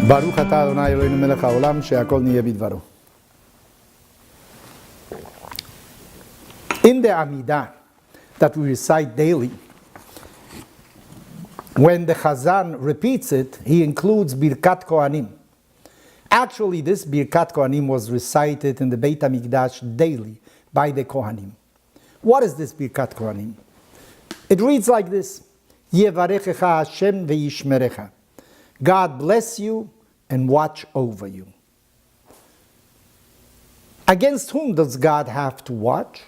ברוך אתה אדוני אלוהינו מלך העולם שהכל נהיה בדברו. In the Amidah that we recite daily, when the Chazan repeats it, he includes Birkat Kohanim. Actually, this Birkat Kohanim was recited in the Beit HaMikdash daily by the Kohanim. What is this Birkat Kohanim? It reads like this: Yevarechecha Hashem ve'yishmerecha. God bless you and watch over you. Against whom does God have to watch?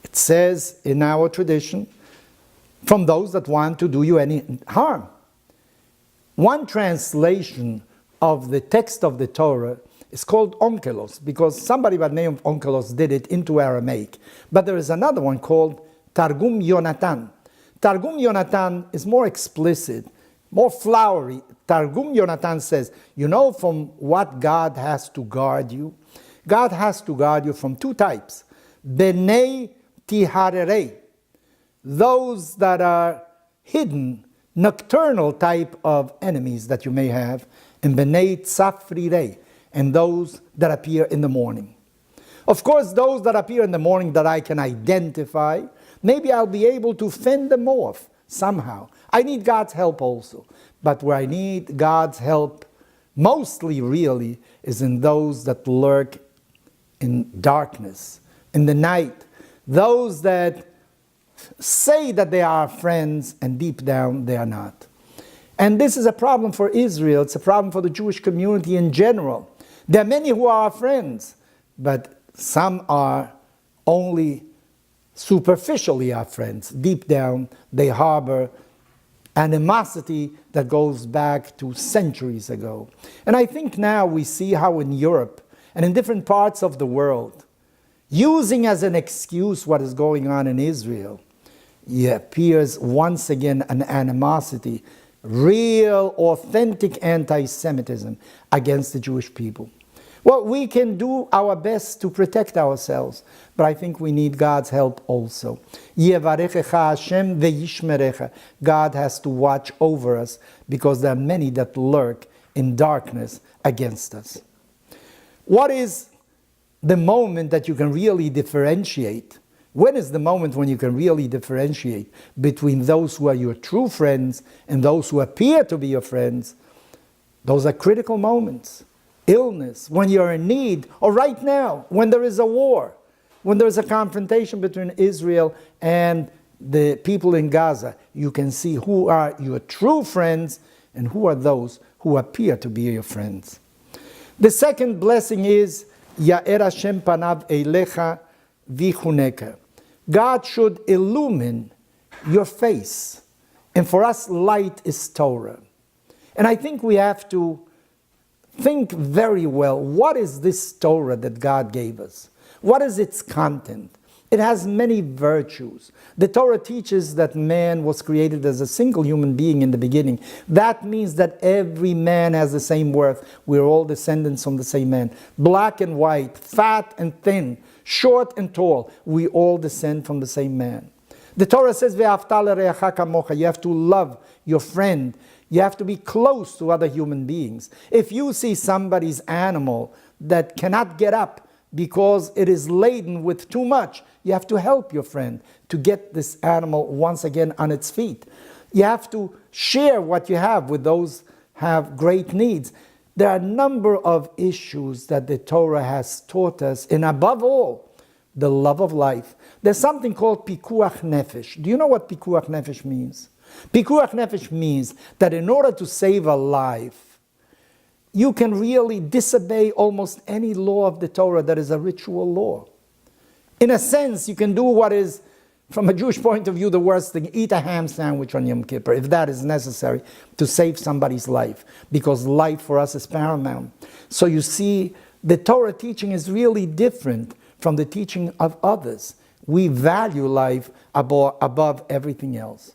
It says in our tradition, from those that want to do you any harm. One translation of the text of the Torah is called Onkelos, because somebody by the name of Onkelos did it into Aramaic. But there is another one called Targum Yonatan. Targum Yonatan is more explicit, more flowery. Targum Yonatan says, you know from what God has to guard you? God has to guard you from two types. Benei Tiharerei, those that are hidden, nocturnal type of enemies that you may have, and Benei Tzafrirei, and those that appear in the morning. Of course, those that appear in the morning that I can identify, maybe I'll be able to fend them off somehow. I need God's help also. But where I need God's help mostly really is in those that lurk in darkness, in the night. Those that say that they are friends and deep down they are not. And this is a problem for Israel. It's a problem for the Jewish community in general. There are many who are our friends, but some are only superficially our friends. Deep down they harbor animosity that goes back to centuries ago. And I think now we see how in Europe and in different parts of the world, using as an excuse what is going on in Israel, it appears once again an animosity, real, authentic anti-Semitism against the Jewish people. Well, we can do our best to protect ourselves, but I think we need God's help also. Yevarechecha Hashem ve'yishmerecha. God has to watch over us because there are many that lurk in darkness against us. What is the moment that you can really differentiate? When is the moment when you can really differentiate between those who are your true friends and those who appear to be your friends? Those are critical moments. Illness, when you're in need, or right now, when there is a war, when there is a confrontation between Israel and the people in Gaza, you can see who are your true friends and who are those who appear to be your friends. The second blessing is Ya'er Hashem panav eilecha vichuneka. God should illumine your face. And for us, light is Torah. And I think we have to think very well, what is this Torah that God gave us? What is its content? It has many virtues. The Torah teaches that man was created as a single human being in the beginning. That means that every man has the same worth. We're all descendants from the same man. Black and white, fat and thin, short and tall. We all descend from the same man. The Torah says, "Ve'afta l'reacha kamocha." You have to love your friend. You have to be close to other human beings. If you see somebody's animal that cannot get up because it is laden with too much, you have to help your friend to get this animal once again on its feet. You have to share what you have with those who have great needs. There are a number of issues that the Torah has taught us, and above all, the love of life. There's something called pikuach nefesh. Do you know what pikuach nefesh means? Pikuach nefesh means that in order to save a life, you can really disobey almost any law of the Torah that is a ritual law. In a sense, you can do what is, from a Jewish point of view, the worst thing: eat a ham sandwich on Yom Kippur, if that is necessary to save somebody's life, because life for us is paramount. So you see, the Torah teaching is really different from the teaching of others. We value life above everything else.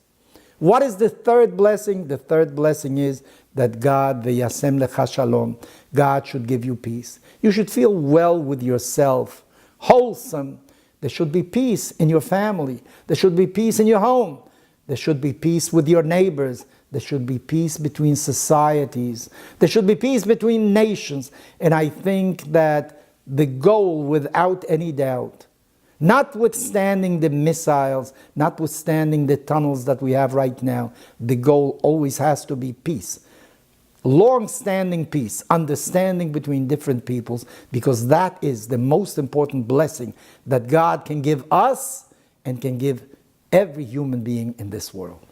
What is the third blessing? The third blessing is that God, v'yasem lecha shalom, God should give you peace. You should feel well with yourself, wholesome. There should be peace in your family. There should be peace in your home. There should be peace with your neighbors. There should be peace between societies. There should be peace between nations. And I think that the goal, without any doubt, notwithstanding the missiles, notwithstanding the tunnels that we have right now, the goal always has to be peace. Long-standing peace, understanding between different peoples, because that is the most important blessing that God can give us and can give every human being in this world.